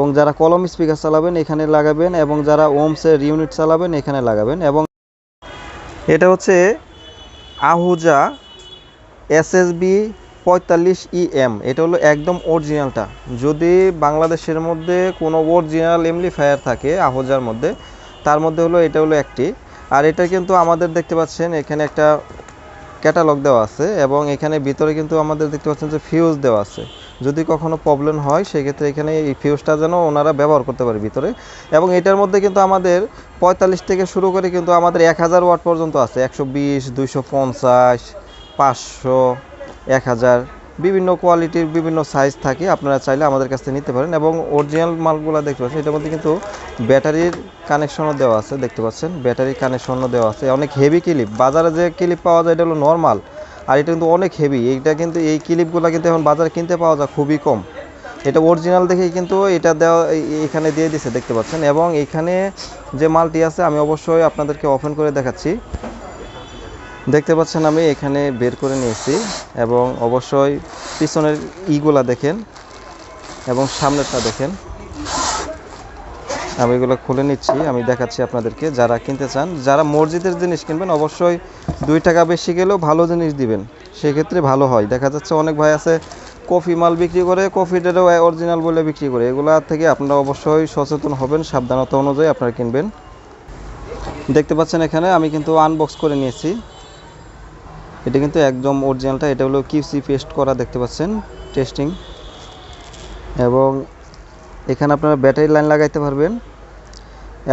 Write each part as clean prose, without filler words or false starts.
এবং যারা কলম স্পিকার চালাবেন এখানে লাগাবেন, এবং যারা ওমসের ইউনিট চালাবেন এখানে লাগাবেন। এবং এটা হচ্ছে আহুজা SSB 45EM, এটা হলো একদম অরিজিনালটা। যদি বাংলাদেশের মধ্যে কোনো অরিজিনাল এমপ্লিফায়ার থাকে আহুজার মধ্যে, তার মধ্যে হলো এটা হলো একটি। আর এটা কিন্তু আমাদের দেখতে পাচ্ছেন এখানে একটা ক্যাটালগ দেওয়া আছে, এবং এখানে ভিতরে কিন্তু আমাদের দেখতে পাচ্ছেন যে ফিউজ দেওয়া আছে। যদি কখনো প্রবলেম হয় সেক্ষেত্রে এখানে এই ফিউজটা যেন ওনারা ব্যবহার করতে পারে ভিতরে। এবং এটার মধ্যে কিন্তু আমাদের 45 থেকে শুরু করে কিন্তু আমাদের 1000 ওয়াট পর্যন্ত আছে, 120, 250, 500, 1000, বিভিন্ন কোয়ালিটির বিভিন্ন সাইজ থাকে। আপনারা চাইলে আমাদের কাছ থেকে নিতে পারেন। এবং অরিজিনাল মালগুলো দেখতে পাচ্ছেন এটার মধ্যে কিন্তু ব্যাটারির কানেকশনও দেওয়া আছে, দেখতে পাচ্ছেন ব্যাটারির কানেকশনও দেওয়া আছে। অনেক হেভি ক্লিপ, বাজারে যে ক্লিপ পাওয়া যায় এটা হলো নর্মাল, আর এটা কিন্তু অনেক হেভি। এইটা কিন্তু এই ক্লিপগুলো কিন্তু এখন বাজারে কিনতে পাওয়া যায় খুবই কম। এটা অরিজিনাল দেখেই কিন্তু এটা দেওয়া এখানে দিয়ে দিছে, দেখতে পাচ্ছেন। এবং এখানে যে মালটি আছে আমি অবশ্যই আপনাদেরকে ওপেন করে দেখাচ্ছি। দেখতে পাচ্ছেন আমি এখানে বের করে নিয়েছি, এবং অবশ্যই পিছনের ইগুলা দেখেন এবং সামনেরটা দেখেন। আমি এগুলো খুলে নিচ্ছি, আমি দেখাচ্ছি আপনাদেরকে। যারা কিনতে চান, যারা মসজিদের জিনিস কিনবেন অবশ্যই 2 টাকা বেশি গেলেও ভালো জিনিস দিবেন, সেক্ষেত্রে ভালো হয়। দেখা যাচ্ছে অনেক ভাই আছে কফি মাল বিক্রি করে, কফিটারও অরিজিনাল বলে বিক্রি করে। এগুলা থেকে আপনারা অবশ্যই সচেতন হবেন, সাবধানতা অনুযায়ী আপনারা কিনবেন। দেখতে পাচ্ছেন এখানে আমি কিন্তু আনবক্স করে নিয়েছি। এটা কিন্তু একদম অরিজিনালটা, এটা হলো QC পেস্ট করা, দেখতে পাচ্ছেন টেস্টিং। এবং এখানে আপনারা ব্যাটারি লাইন লাগাইতে পারবেন,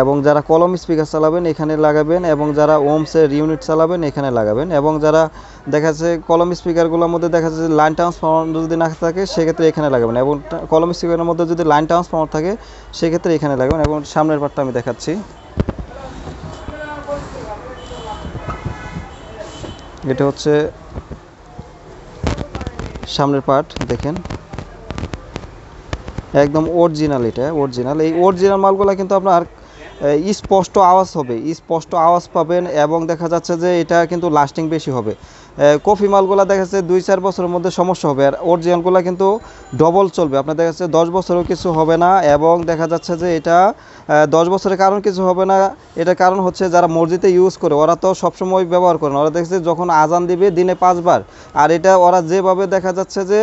এবং যারা কলম স্পিকার চালাবেন এখানে লাগাবেন, এবং যারা ওমসের ইউনিট চালাবেন এখানে লাগাবেন। এবং যারা দেখা যাচ্ছে কলম স্পিকারগুলোর মধ্যে দেখা যাচ্ছে লাইন ট্রান্সফর্মার যদি না থাকে সেক্ষেত্রে এখানে লাগাবেন, এবং কলম স্পিকারের মধ্যে যদি লাইন ট্রান্সফর্মার থাকে সেক্ষেত্রে এখানে লাগাবেন। এবং সামনের পার্টটা আমি দেখাচ্ছি। এটা হচ্ছে সামনের পার্ট, দেখেন একদম অরিজিনাল। এটা অরিজিনাল। এই অরিজিনাল মালগুলো কিন্তু আপনার স্পষ্ট আওয়াজ হবে, স্পষ্ট আওয়াজ পাবেন, এবং দেখা যাচ্ছে যে এটা কিন্তু লাস্টিং বেশি হবে। কফি মালগুলো দেখা যাচ্ছে 2-4 বছরের মধ্যে সমস্যা হবে, আর অরিজিনালগুলো কিন্তু ডবল চলবে। আপনার দেখা যাচ্ছে 10 বছরেও কিছু হবে না। এবং দেখা যাচ্ছে যে এটা 10 বছরের কারণ কিছু হবে না, এটার কারণ হচ্ছে যারা মসজিদে ইউজ করে ওরা তো সবসময় ব্যবহার করে না। ওরা দেখছে যখন আজান দিবে দিনে 5 বার, আর এটা ওরা যেভাবে দেখা যাচ্ছে যে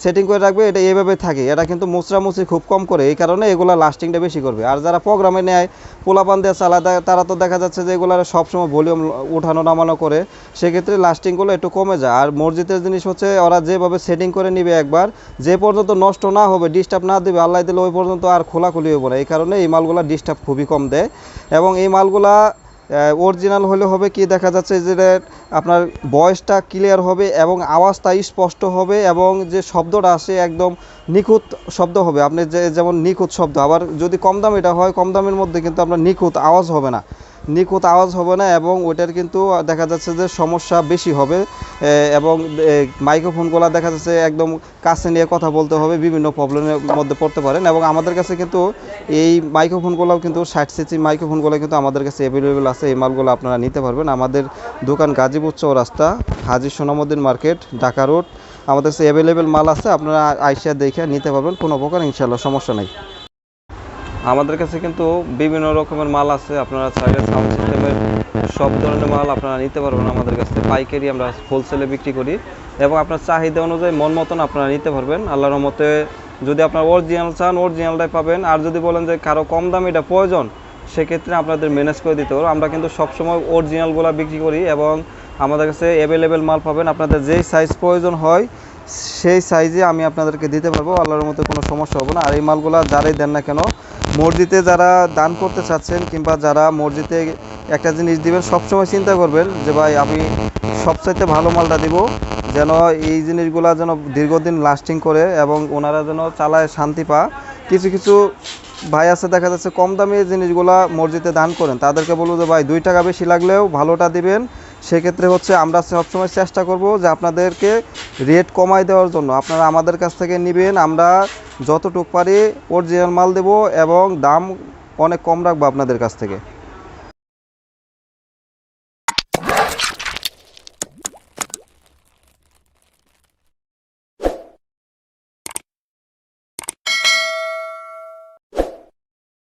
সেটিং করে রাখবে এটা এইভাবে থাকে। এটা কিন্তু মুচড়ামুচড়ি খুব কম করে, এই কারণে এগুলো লাস্টিংটা বেশি করবে। আর যারা প্রোগ্রামে নেয় পোলাপান দিয়ে চালায় তারা তো দেখা যাচ্ছে যে এগুলো সবসময় ভলিউম উঠানো নামানো করে, সেক্ষেত্রে লাস্টিংগুলো একটু কমে যায়। আর মসজিদের জিনিস হচ্ছে ওরা যেভাবে সেটিং করে নিবে একবার, যে পর্যন্ত নষ্ট না হবে, ডিস্টার্ব না দেবে আল্লাহ দিলে, ওই পর্যন্ত আর খোলাখুলি হবে না। এই কারণে এই মালগুলো ডিস্টার্ব খুবই কম দেয়। এবং এই মালগুলা অরিজিনাল হলে হবে কি, দেখা যাচ্ছে যে আপনার ভয়েসটা ক্লিয়ার হবে এবং আওয়াজটা স্পষ্ট হবে, এবং যে শব্দটা আসে একদম নিখুঁত শব্দ হবে। আপনি যেমন নিখুঁত শব্দ, আবার যদি কম দাম এটা হয়, কম দামের মধ্যে কিন্তু আপনার নিখুঁত আওয়াজ হবে না, নিখুঁত আওয়াজ হবে না। এবং ওইটার কিন্তু দেখা যাচ্ছে যে সমস্যা বেশি হবে। এবং মাইক্রোফোনগুলো দেখা যাচ্ছে একদম কাছে নিয়ে কথা বলতে হবে, বিভিন্ন প্রবলেমের মধ্যে পড়তে পারেন। এবং আমাদের কাছে কিন্তু এই মাইক্রোফোনগুলোও কিন্তু 60 সিসি মাইক্রোফোনগুলো কিন্তু আমাদের কাছে অ্যাভেলেবেল আছে। এই মালগুলো আপনারা নিতে পারবেন। আমাদের দোকান গাজীপুর চৌরাস্তা, হাজী সোনামুদ্দিন মার্কেট, ঢাকা রোড। আমাদের কাছে অ্যাভেলেবেল মাল আছে, আপনারা আইসা দেখে নিতে পারবেন, কোনো প্রকার ইনশাল্লাহ সমস্যা নেই। আমাদের কাছে কিন্তু বিভিন্ন রকমের মাল আছে, আপনারা চাইলে সাউন্ড সিস্টেমের সব ধরনের মাল আপনারা নিতে পারবেন আমাদের কাছে। পাইকারি আমরা হোলসেলে বিক্রি করি, এবং আপনার চাহিদা অনুযায়ী মন মতন আপনারা নিতে পারবেন আল্লাহর রহমতে। যদি আপনার অরিজিনাল চান অরিজিনালটাই পাবেন, আর যদি বলেন যে কারো কম দামে এটা প্রয়োজন সেক্ষেত্রে আপনাদের ম্যানেজ করে দিতে পারবো। আমরা কিন্তু সবসময় অরিজিনালগুলো বিক্রি করি, এবং আমাদের কাছে অ্যাভেলেবেল মাল পাবেন। আপনাদের যেই সাইজ প্রয়োজন হয় সেই সাইজে আমি আপনাদেরকে দিতে পারবো, আল্লাহর মতো কোনো সমস্যা হবে না। আর এই মালগুলো যারাই দেন না কেন, মসজিদে যারা দান করতে চাচ্ছেন কিংবা যারা মসজিদে একটা জিনিস দিবেন, সবসময় চিন্তা করবেন যে ভাই আমি সবচাইতে ভালো মালটা দিব, যেন এই জিনিসগুলো যেন দীর্ঘদিন লাস্টিং করে এবং ওনারা যেন চালায় শান্তি পায়। কিছু কিছু ভাই আছে দেখা যাচ্ছে কম দামি জিনিসগুলা মসজিদে দান করেন, তাদেরকে বলবো যে ভাই 2 টাকা বেশি লাগলেও ভালোটা দিবেন। সেক্ষেত্রে হচ্ছে আমরা সবসময় চেষ্টা করব যে আপনাদেরকে রেট কমাই দেওয়ার জন্য। আপনারা আমাদের কাছ থেকে নেবেন, আমরা যতটুকু পারি অরিজিনাল মাল দেব, এবং দাম অনেক কম রাখবো আপনাদের কাছ থেকে।